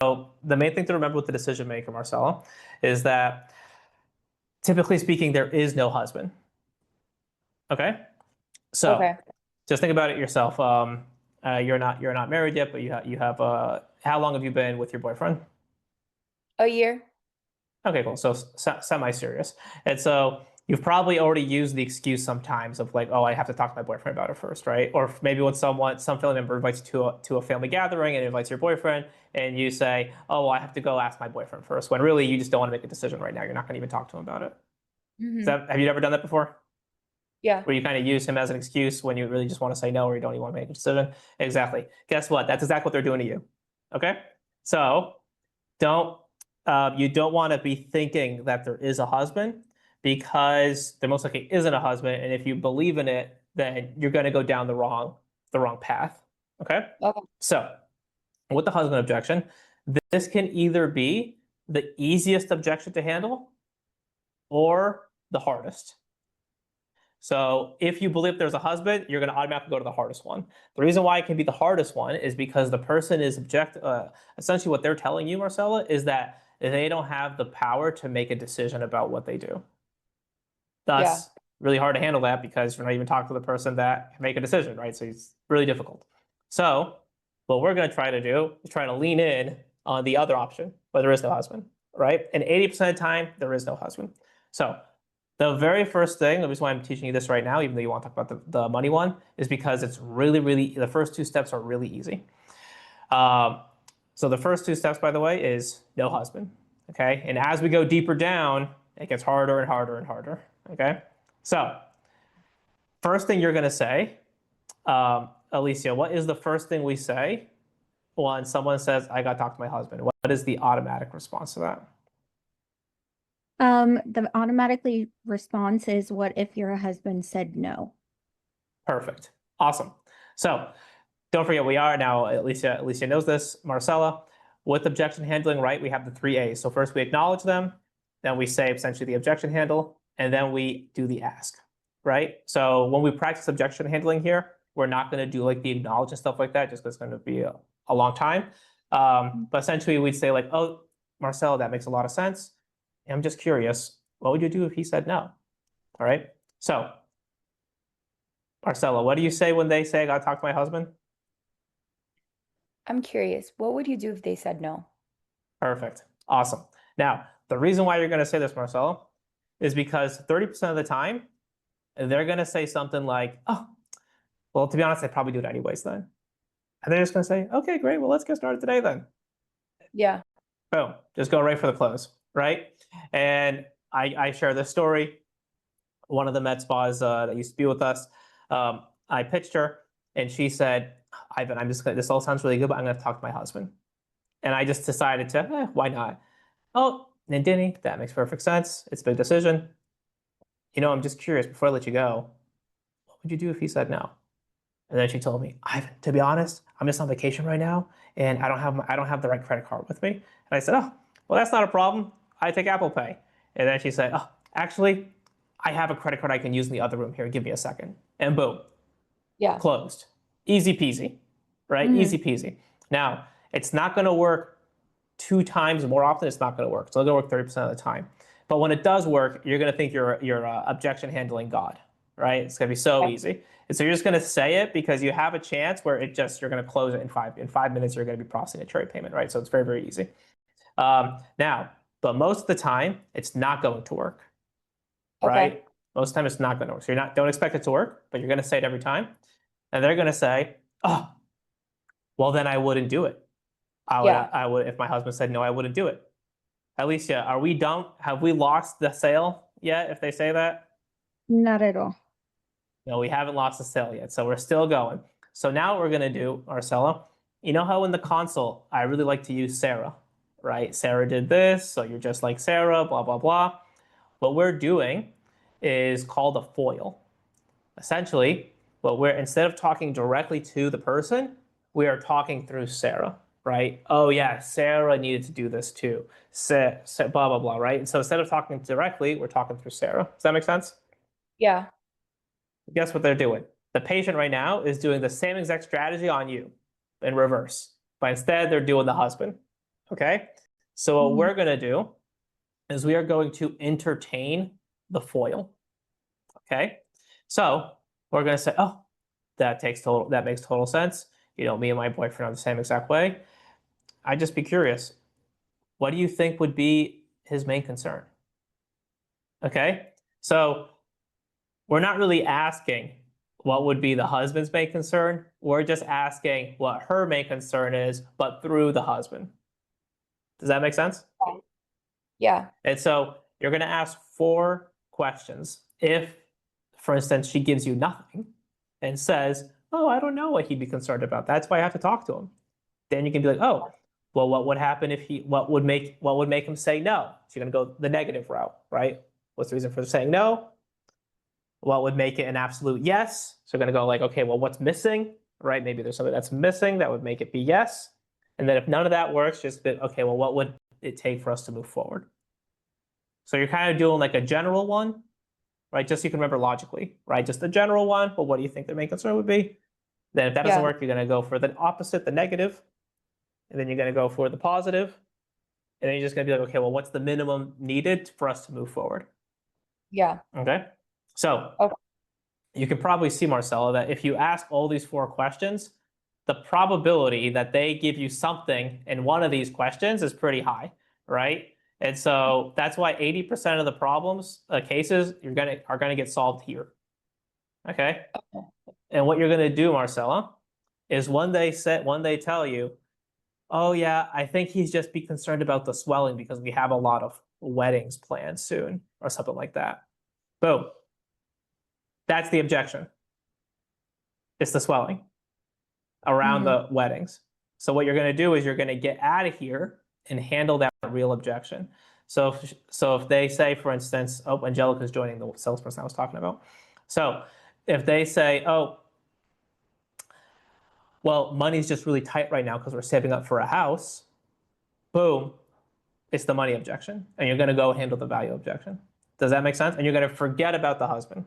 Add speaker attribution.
Speaker 1: the main thing to remember with the decision maker, Marcella, is that typically speaking, there is no husband. Okay? So
Speaker 2: Okay.
Speaker 1: just think about it yourself. You're not married yet, but you have how long have you been with your boyfriend?
Speaker 2: A year?
Speaker 1: Okay, cool. So semi-serious. And so you've probably already used the excuse sometimes of like, oh, I have to talk to my boyfriend about it first, right? Or maybe when some family member invites you to a family gathering and invites your boyfriend, and you say, oh, well, I have to go ask my boyfriend first, when really you just don't want to make a decision right now. You're not going to even talk to him about it. Have you ever done that before?
Speaker 2: Yeah.
Speaker 1: Where you kind of use him as an excuse when you really just want to say no or you don't even want to make a decision? Exactly. Guess what? That's exactly what they're doing to you. Okay? So don't you don't want to be thinking that there is a husband, because there most likely isn't a husband, and if you believe in it, then you're going to go down the wrong path. Okay?
Speaker 2: Okay.
Speaker 1: So with the husband objection, this can either be the easiest objection to handle or the hardest. So if you believe there's a husband, you're going to automatically go to the hardest one. The reason why it can be the hardest one is because the person is essentially what they're telling you, Marcella, is that they don't have the power to make a decision about what they do.
Speaker 2: Yeah.
Speaker 1: Thus, really hard to handle that because you're not even talking to the person that can make a decision, right? So it's really difficult. So what we're going to try to do is try to lean in on the other option, where there is no husband, right? And 80% of the time, there is no husband. So the very first thing, the reason why I'm teaching you this right now, even though you want to talk about the money one, is because it's really, the first two steps are really easy. So the first two steps, by the way, is no husband. Okay. And as we go deeper down, it gets harder and harder and harder. Okay. So first thing you're going to say, Alicia, what is the first thing we say when someone says, I got to talk to my husband? What is the automatic response to that?
Speaker 3: The automatically response is, what if your husband said no?
Speaker 1: Perfect. Awesome. So don't forget, we are now, Alicia knows this, Marcella, with objection handling, right? We have the 3 A's. So first we acknowledge them, then we say essentially the objection handle, and then we do the ask, right? So when we practice objection handling here, we're not going to do like the acknowledge and stuff like that, just because it's going to be a long time. But essentially we'd say like, oh, Marcella, that makes a lot of sense. I'm just curious, what would you do if he said no? All right. So Marcella, what do you say when they say, I got to talk to my husband?
Speaker 2: I'm curious, what would you do if they said no?
Speaker 1: Perfect. Awesome. Now, the reason why you're going to say this, Marcelo, is because 30% of the time, they're going to say something like, oh, well, to be honest, I'd probably do it anyways then. And they're just going to say, okay, great. Well, let's get started today then.
Speaker 2: Yeah.
Speaker 1: Boom. Just go right for the close, right? And I share this story. One of the med spas that used to be with us, I pitched her, and she said, Ivan, this all sounds really good, but I'm going to talk to my husband. And I just decided to, why not? Oh, Nandini, that makes perfect sense. It's a big decision. I'm just curious, before I let you go, what would you do if he said no? And then she told me, Ivan, to be honest, I'm just on vacation right now, and I don't have the right credit card with me. And I said, oh, well, that's not a problem. I take Apple Pay. And then she said, oh, actually, I have a credit card I can use in the other room here. Give me a second. And boom,
Speaker 2: Yeah.
Speaker 1: closed. Easy peasy, right? Easy peasy. Now, it's not going to work 2 times more often. It's not going to work. It's only going to work 30% of the time. But when it does work, you're going to think you're objection handling God, right? It's going to be so easy. And so you're just going to say it because you have a chance where you're going to close it in 5 minutes. You're going to be processing a trade payment, right? So it's very, very easy. Now, but most of the time, it's not going to work, right? Most of the time, it's not going to work. So don't expect it to work, but you're going to say it every time. And they're going to say, oh, well, then I wouldn't do it. I would, if my husband said no, I wouldn't do it. Alicia, are we done? Have we lost the sale yet if they say that?
Speaker 3: Not at all.
Speaker 1: No, we haven't lost the sale yet. So we're still going. So now what we're going to do, Marcella, you know how in the consult, I really like to use Sarah, right? Sarah did this, so you're just like Sarah, blah, blah, blah. What we're doing is called a foil. Essentially, instead of talking directly to the person, we are talking through Sarah, right? Oh yeah, Sarah needed to do this too. Blah, blah, blah, right? And so instead of talking directly, we're talking through Sarah. Does that make sense?
Speaker 2: Yeah.
Speaker 1: Guess what they're doing? The patient right now is doing the same exact strategy on you in reverse, but instead they're doing the husband. Okay. So what
Speaker 2: Mhm.
Speaker 1: we're going to do is we are going to entertain the foil. Okay. So we're going to say, oh, that makes total sense. You know, me and my boyfriend are the same exact way. I'd just be curious. What do you think would be his main concern? Okay. So we're not really asking what would be the husband's main concern. We're just asking what her main concern is, but through the husband. Does that make sense?
Speaker 2: Yeah.
Speaker 1: And so you're going to ask 4 questions. If, for instance, she gives you nothing and says, oh, I don't know what he'd be concerned about. That's why I have to talk to him. Then you can be like, oh, well, what would happen if what would make him say no? So you're going to go the negative route, right? What's the reason for saying no? What would make it an absolute yes? So you're going to go like, okay, well, what's missing, right? Maybe there's something that's missing that would make it be yes. And then if none of that works, just be, okay, well, what would it take for us to move forward? So you're kind of doing like a general one, right? Just so you can remember logically, right? Just a general one, but what do you think the main concern would be? Then if that doesn't work, you're going to go for the opposite, the negative, and then you're going to go for the positive, and then you're just going to be like, okay, well, what's the minimum needed for us to move forward?
Speaker 2: Yeah.
Speaker 1: Okay. So
Speaker 2: Okay.
Speaker 1: you can probably see, Marcella, that if you ask all these 4 questions, the probability that they give you something in one of these questions is pretty high, right? And so that's why 80% of the problems, cases, are gonna get solved here. Okay.
Speaker 2: Okay.
Speaker 1: And what you're gonna do, Marcella, is when they tell you, oh yeah, I think he's just be concerned about the swelling because we have a lot of weddings planned soon, or something like that. Boom. That's the objection. It's the swelling around the weddings. So what you're going to do is you're going to get out of here and handle that real objection. So if they say, for instance, oh, Angelica's joining, the salesperson I was talking about. So if they say, oh, well, money's just really tight right now because we're saving up for a house, boom, it's the money objection. And you're going to go handle the value objection. Does that make sense? And you're going to forget about the husband.